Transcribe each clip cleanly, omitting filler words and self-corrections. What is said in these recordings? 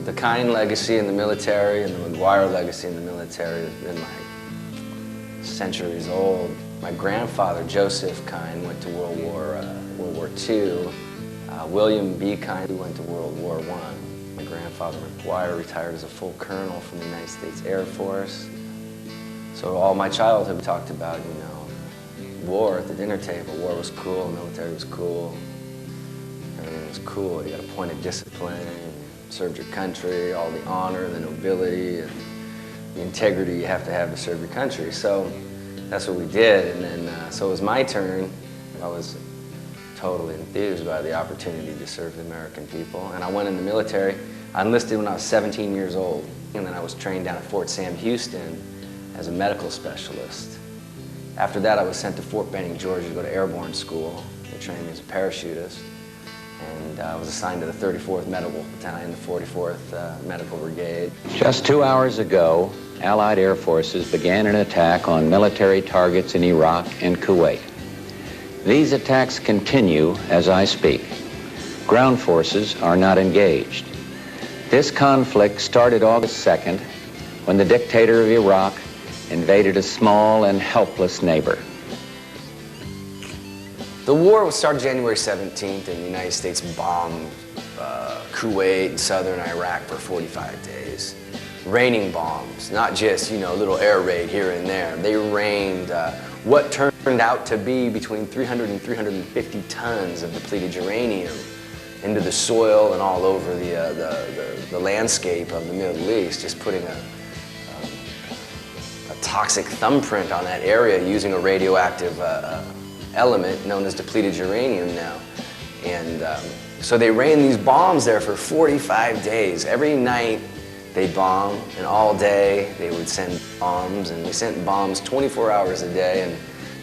The Kyne legacy in the military and the McGuire legacy in the military has been like centuries old. My grandfather, Joseph Kyne, went to World War II. William B. Kyne went to World War I. My grandfather, McGuire, retired as a full colonel from the United States Air Force. So all my childhood we talked about, you know, war at the dinner table. War was cool, the military was cool. Everything was cool. You got a point of discipline, served your country, all the honor, the nobility, and the integrity you have to serve your country. So that's what we did, and then so it was my turn. I was totally enthused by the opportunity to serve the American people, and I went in the military. I enlisted when I was 17 years old, and then I was trained down at Fort Sam Houston as a medical specialist. After that, I was sent to Fort Benning, Georgia to go to Airborne School. They trained me as a parachutist, and I was assigned to the 34th Medical Battalion, the 44th Medical Brigade. Just 2 hours ago, Allied air forces began an attack on military targets in Iraq and Kuwait. These attacks continue as I speak. Ground forces are not engaged. This conflict started August 2nd when the dictator of Iraq invaded a small and helpless neighbor. The war started January 17th, and the United States bombed Kuwait and southern Iraq for 45 days. Raining bombs, not just, you know, a little air raid here and there. They rained what turned out to be between 300 and 350 tons of depleted uranium into the soil and all over the landscape of the Middle East, just putting a toxic thumbprint on that area using a radioactive element known as depleted uranium now. And so they rained these bombs there for 45 days. Every night they'd bomb, and all day they would send bombs, and we sent bombs 24 hours a day, and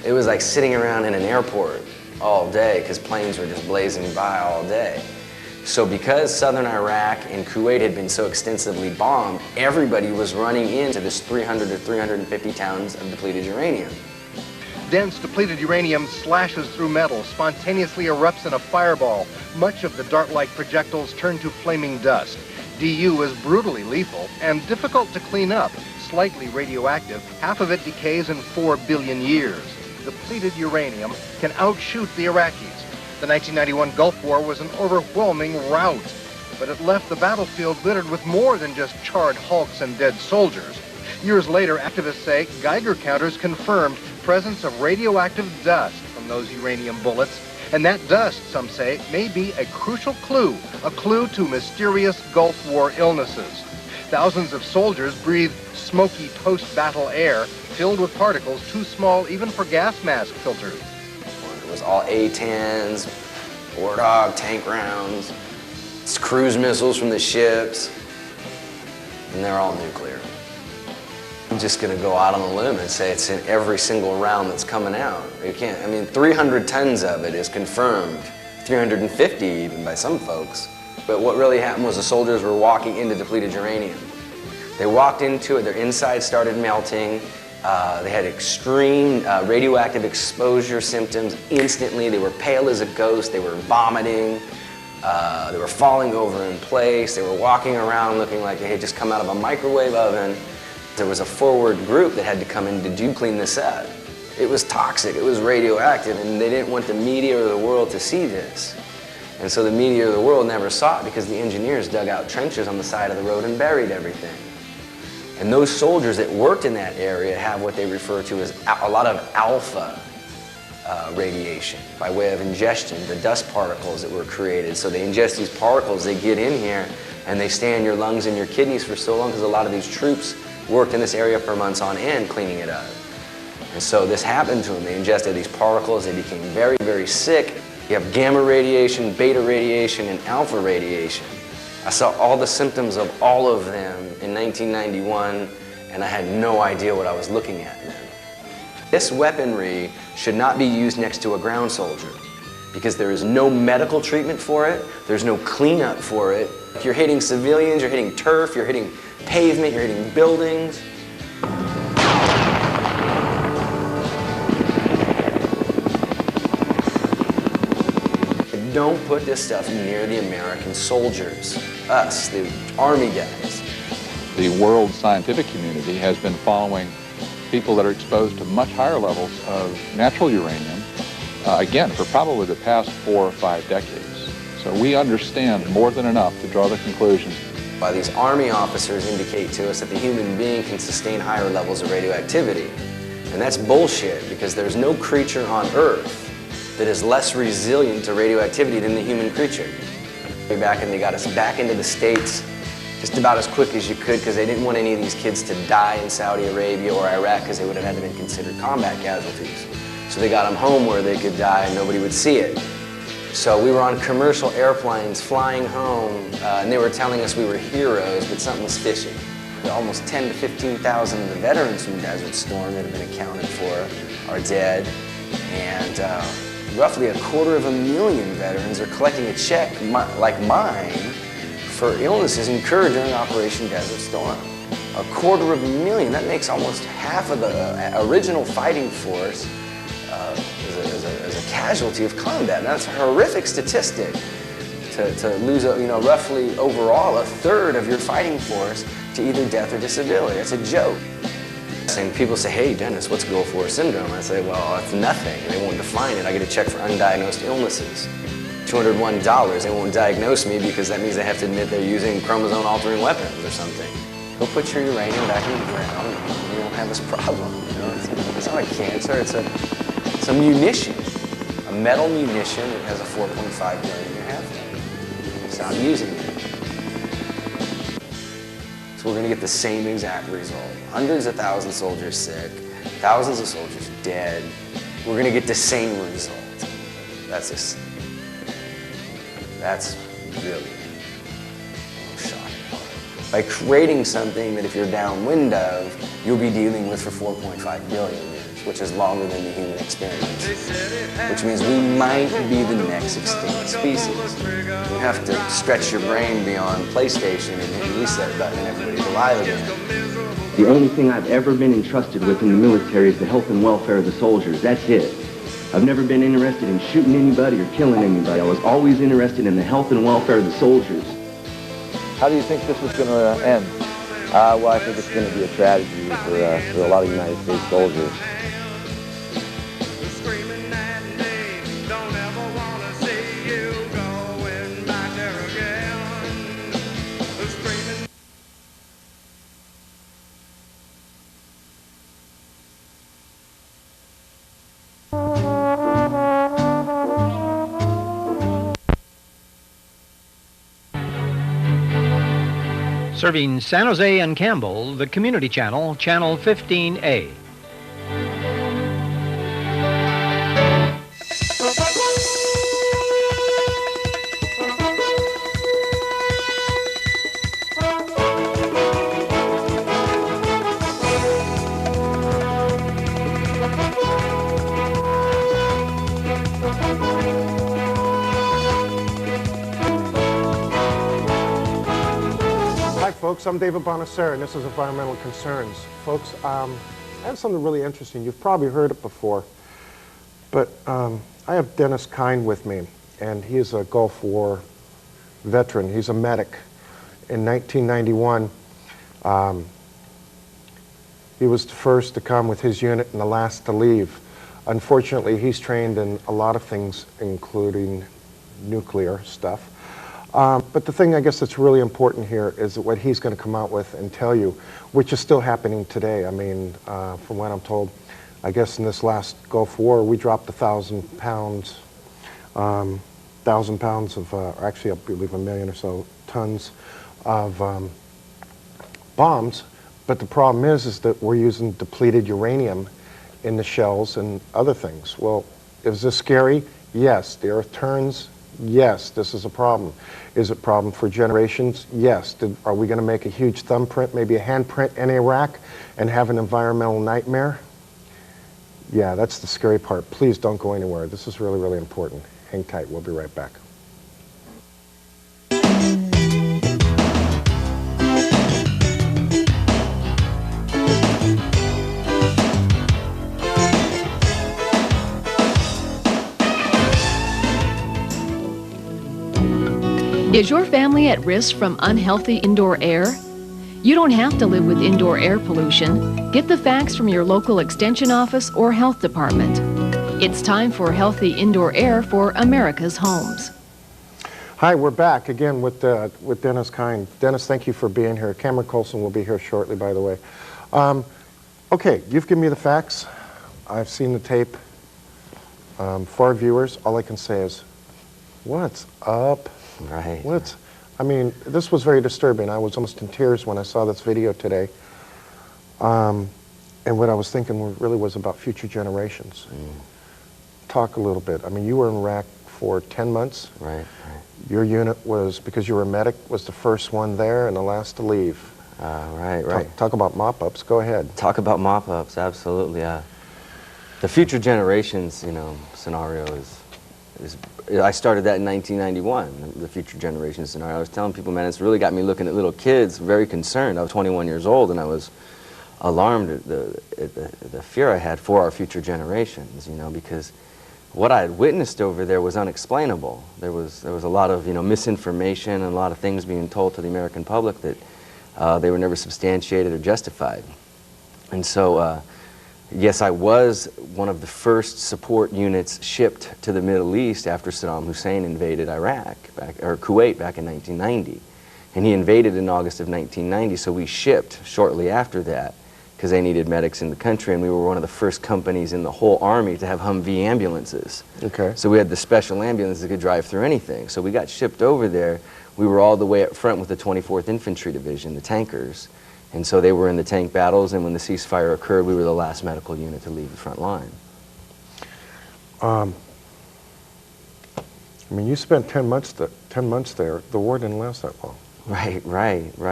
it was like sitting around in an airport all day because planes were just blazing by all day. So because southern Iraq and Kuwait had been so extensively bombed, everybody was running into this 300 to 350 tons of depleted uranium. Dense depleted uranium slashes through metal, spontaneously erupts in a fireball. Much of the dart-like projectiles turn to flaming dust. DU is brutally lethal and difficult to clean up. Slightly radioactive, half of it decays in 4 billion years. Depleted uranium can outshoot the Iraqis. The 1991 Gulf War was an overwhelming rout, but it left the battlefield littered with more than just charred hulks and dead soldiers. Years later, activists say Geiger counters confirmed presence of radioactive dust from those uranium bullets, and that dust, some say, may be a crucial clue, a clue to mysterious Gulf War illnesses. Thousands of soldiers breathed smoky post-battle air filled with particles too small even for gas mask filters. It was all A-10s, War Dog tank rounds, cruise missiles from the ships, and they're all nuclear. I'm just going to go out on a limb and say it's in every single round that's coming out. You can't, I mean, 300 tons of it is confirmed, 350 even by some folks. But what really happened was the soldiers were walking into depleted uranium. They walked into it, their insides started melting. They had extreme radioactive exposure symptoms instantly. They were pale as a ghost. They were vomiting. They were falling over in place. They were walking around looking like they had just come out of a microwave oven. There was a forward group that had to come in to dew clean this up. It was toxic. It was radioactive, and they didn't want the media or the world to see this. And so the media or the world never saw it because the engineers dug out trenches on the side of the road and buried everything. And those soldiers that worked in that area have what they refer to as a lot of alpha radiation by way of ingestion, the dust particles that were created. So they ingest these particles, they get in here, and they stay in your lungs and your kidneys for so long because a lot of these troops worked in this area for months on end cleaning it up. And so this happened to them. They ingested these particles, they became very, very sick. You have gamma radiation, beta radiation, and alpha radiation. I saw all the symptoms of all of them in 1991, and I had no idea what I was looking at then. This weaponry should not be used next to a ground soldier because there is no medical treatment for it, there's no cleanup for it. If you're hitting civilians, you're hitting turf, you're hitting pavement, you're hitting buildings. Don't put this stuff near the American soldiers. us, the Army guys. The world scientific community has been following people that are exposed to much higher levels of natural uranium, again, for probably the past 4 or 5 decades. So we understand more than enough to draw the conclusion. Why these Army officers indicate to us that the human being can sustain higher levels of radioactivity. And that's bullshit, because there's no creature on Earth that is less resilient to radioactivity than the human creature. Way back, and they got us back into the States just about as quick as you could, because they didn't want any of these kids to die in Saudi Arabia or Iraq, because they would have had to been considered combat casualties. So they got them home where they could die and nobody would see it. So we were on commercial airplanes flying home, and they were telling us we were heroes, but something was fishy. Almost 10,000 to 15,000 of the veterans from Desert Storm that have been accounted for are dead, and roughly 250,000 veterans are collecting a check like mine for illnesses incurred during Operation Desert Storm. 250,000, that makes almost half of the original fighting force as a casualty of combat. And that's a horrific statistic to lose, roughly overall 1/3 of your fighting force to either death or disability. That's a joke. And people say, hey, Dennis, what's Gulf War syndrome? I say, well, it's nothing. They won't define it. I get a check for undiagnosed illnesses. $201, they won't diagnose me because that means they have to admit they're using chromosome-altering weapons or something. Go put your uranium back in the ground and you won't have this problem. It's not a cancer, it's a munition. A metal munition that has a 4.5 billion-year half-life. Stop using it. So we're going to get the same exact result. Hundreds of thousands of soldiers sick, thousands of soldiers dead. We're going to get the same result. That's really shocking. By creating something that if you're downwind of, you'll be dealing with for 4.5 billion years, which is longer than the human experience. Which means we might be the next extinct species. You have to stretch your brain beyond PlayStation and hit the reset button and everybody's alive again. The only thing I've ever been entrusted with in the military is the health and welfare of the soldiers. That's it. I've never been interested in shooting anybody or killing anybody. I was always interested in the health and welfare of the soldiers. How do you think this is going to end? Well, I think it's going to be a tragedy for a lot of United States soldiers. Serving San Jose and Campbell, the Community Channel, Channel 15A. Folks, I'm David Bonasera, and this is Environmental Concerns. Folks, I have something really interesting. You've probably heard it before, but I have Dennis Kyne with me, and he is a Gulf War veteran. He's a medic. In 1991, he was the first to come with his unit and the last to leave. Unfortunately, he's trained in a lot of things, including nuclear stuff. But the thing I guess that's really important here is what he's going to come out with and tell you, which is still happening today. I mean, from what I'm told, I guess in this last Gulf War, we dropped 1,000 pounds, 1,000 pounds of, actually I believe 1 million or so tons of bombs. But the problem is that we're using depleted uranium in the shells and other things. Well, is this scary? Yes. The Earth turns. Yes, this is a problem. Is it a problem for generations? Yes. Are we going to make a huge thumbprint, maybe a handprint in Iraq and have an environmental nightmare? Yeah, that's the scary part. Please don't go anywhere. This is really, really important. Hang tight. We'll be right back. Is your family at risk from unhealthy indoor air? You don't have to live with indoor air pollution. Get the facts from your local extension office or health department. It's time for healthy indoor air for America's homes. Hi, we're back again with Dennis Kyne. Dennis, thank you for being here. Cameron Colson will be here shortly, by the way. Okay, you've given me the facts. I've seen the tape. For our viewers, all I can say is, what's up? Right. I mean, this was very disturbing. I was almost in tears when I saw this video today. And what I was thinking really was about future generations. Talk a little bit. I mean, you were in Iraq for 10 months. Right. Your unit was, because you were a medic, was the first one there and the last to leave. Right. Talk about mop-ups. Go ahead. Talk about mop-ups, absolutely. The future generations, scenario is I started that in 1991, the future generations scenario. I was telling people, man, it's really got me looking at little kids, very concerned. I was 21 years old, and I was alarmed at the fear I had for our future generations, because what I had witnessed over there was unexplainable. There was a lot of misinformation and a lot of things being told to the American public that they were never substantiated or justified. And so, yes, I was one of the first support units shipped to the Middle East after Saddam Hussein invaded Iraq, or Kuwait back in 1990. And he invaded in August of 1990, so we shipped shortly after that because they needed medics in the country, and we were one of the first companies in the whole Army to have Humvee ambulances. Okay. So we had the special ambulances that could drive through anything. So we got shipped over there. We were all the way up front with the 24th Infantry Division, the tankers. And so they were in the tank battles, and when the ceasefire occurred, we were the last medical unit to leave the front line. I mean, you spent 10 months there. The war didn't last that long. Right.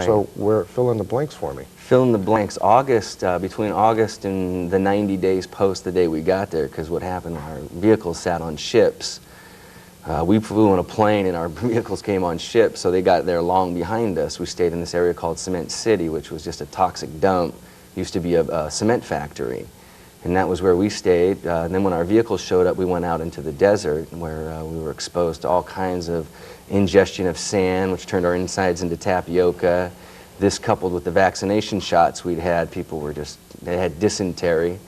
So fill in the blanks for me. Fill in the blanks. Between August and the 90 days post the day we got there, because what happened, our vehicles sat on ships. We flew on a plane and our vehicles came on ships, so they got there long behind us. We stayed in this area called Cement City, which was just a toxic dump. Used to be a cement factory. And that was where we stayed. And then when our vehicles showed up, we went out into the desert where we were exposed to all kinds of ingestion of sand, which turned our insides into tapioca. This coupled with the vaccination shots we'd had, they had dysentery.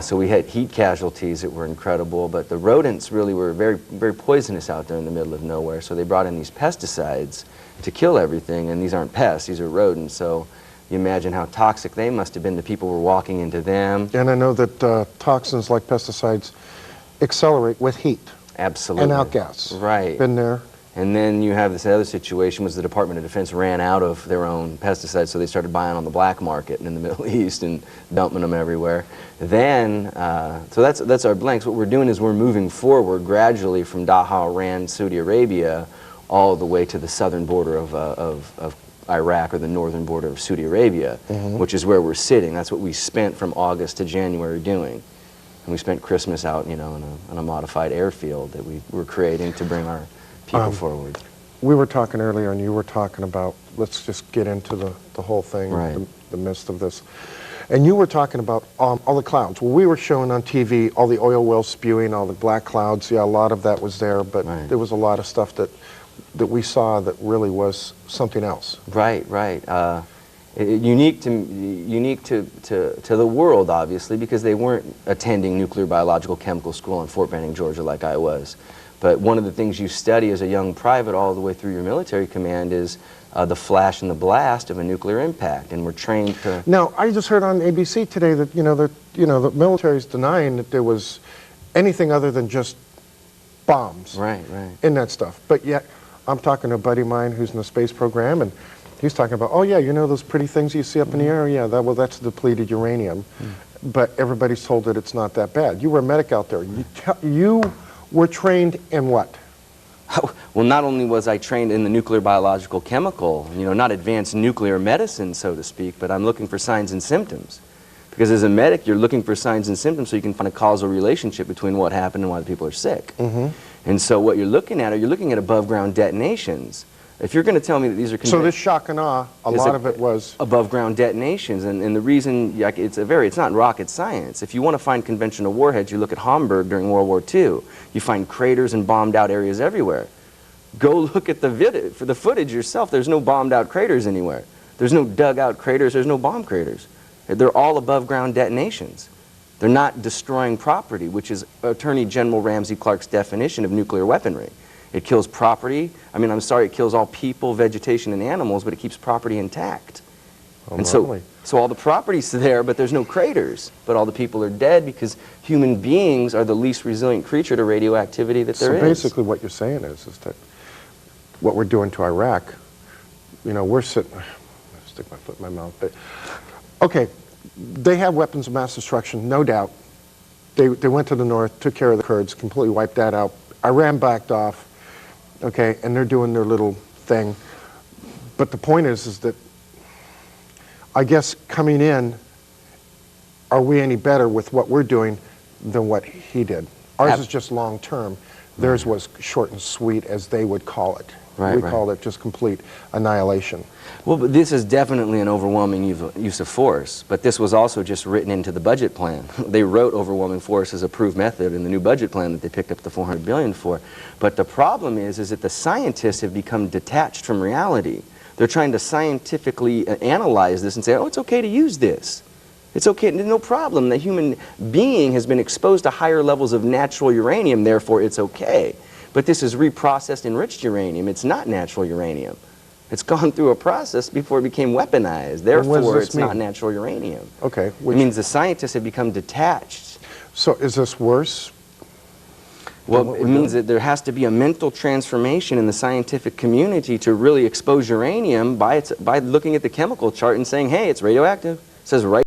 So we had heat casualties that were incredible, but the rodents really were very, very poisonous out there in the middle of nowhere. So they brought in these pesticides to kill everything, and these aren't pests, these are rodents. So you imagine how toxic they must have been. The people were walking into them. And I know that toxins like pesticides accelerate with heat. Absolutely. And outgas. Right. Been there. And then you have this other situation was the Department of Defense ran out of their own pesticides, so they started buying on the black market in the Middle East and dumping them everywhere. Then, so that's our blanks. What we're doing is we're moving forward gradually from Doha, Iran, Saudi Arabia, all the way to the southern border of Iraq, or the northern border of Saudi Arabia, which is where we're sitting. That's what we spent from August to January doing. And we spent Christmas out, in a modified airfield that we were creating to bring our people forward. We were talking earlier, and you were talking about, let's just get into the whole thing, right. the midst of this. And you were talking about all the clouds. Well, we were showing on TV all the oil wells spewing, all the black clouds. Yeah, a lot of that was there, but there was a lot of stuff that we saw that really was something else. Right. Unique to the world, obviously, because they weren't attending nuclear biological chemical school in Fort Benning, Georgia, like I was. But one of the things you study as a young private all the way through your military command is the flash and the blast of a nuclear impact, and we're trained to... Now, I just heard on ABC today that, the military's denying that there was anything other than just bombs in that stuff. But yet, I'm talking to a buddy of mine who's in the space program, and he's talking about, oh yeah, those pretty things you see up in the air? Yeah, that's depleted uranium. But everybody's told that it's not that bad. You were a medic out there. You were trained in what? Well, not only was I trained in the nuclear biological chemical, not advanced nuclear medicine, so to speak, but I'm looking for signs and symptoms. Because as a medic, you're looking for signs and symptoms so you can find a causal relationship between what happened and why the people are sick. And so what you're looking at above ground detonations. If you're going to tell me that these are... So this shock and awe, a lot of it was... above ground detonations, and the reason, it's not rocket science. If you want to find conventional warheads, you look at Hamburg during World War II. You find craters and bombed out areas everywhere. Go look at the footage yourself. There's no bombed out craters anywhere. There's no dug out craters. There's no bomb craters. They're all above ground detonations. They're not destroying property, which is Attorney General Ramsey Clark's definition of nuclear weaponry. It kills property. I mean, I'm sorry, it kills all people, vegetation, and animals, but it keeps property intact. Oh, and lovely. so all the property's there, but there's no craters. But all the people are dead because human beings are the least resilient creature to radioactivity that there is. So basically what you're saying is that what we're doing to Iraq, you know, we're sitting, stick my foot in my mouth, but, okay, they have weapons of mass destruction, no doubt. They went to the north, took care of the Kurds, completely wiped that out. Iran backed off, okay, and they're doing their little thing. But the point is that I guess coming in, are we any better with what we're doing than what he did? Ours is just long term. Theirs was short and sweet, as they would call it. We called it just complete annihilation. Well, but this is definitely an overwhelming use of force, but this was also just written into the budget plan. They wrote overwhelming force as a approved method in the new budget plan that they picked up the $400 billion for. But the problem is that the scientists have become detached from reality. They're trying to scientifically analyze this and say, oh, it's okay to use this. It's okay, no problem. The human being has been exposed to higher levels of natural uranium, therefore it's okay. But this is reprocessed enriched uranium. It's not natural uranium. It's gone through a process before it became weaponized. Therefore, it's not natural uranium. Okay. It means the scientists have become detached. So is this worse? Well, it means that there has to be a mental transformation in the scientific community to really expose uranium by looking at the chemical chart and saying, hey, it's radioactive. It says right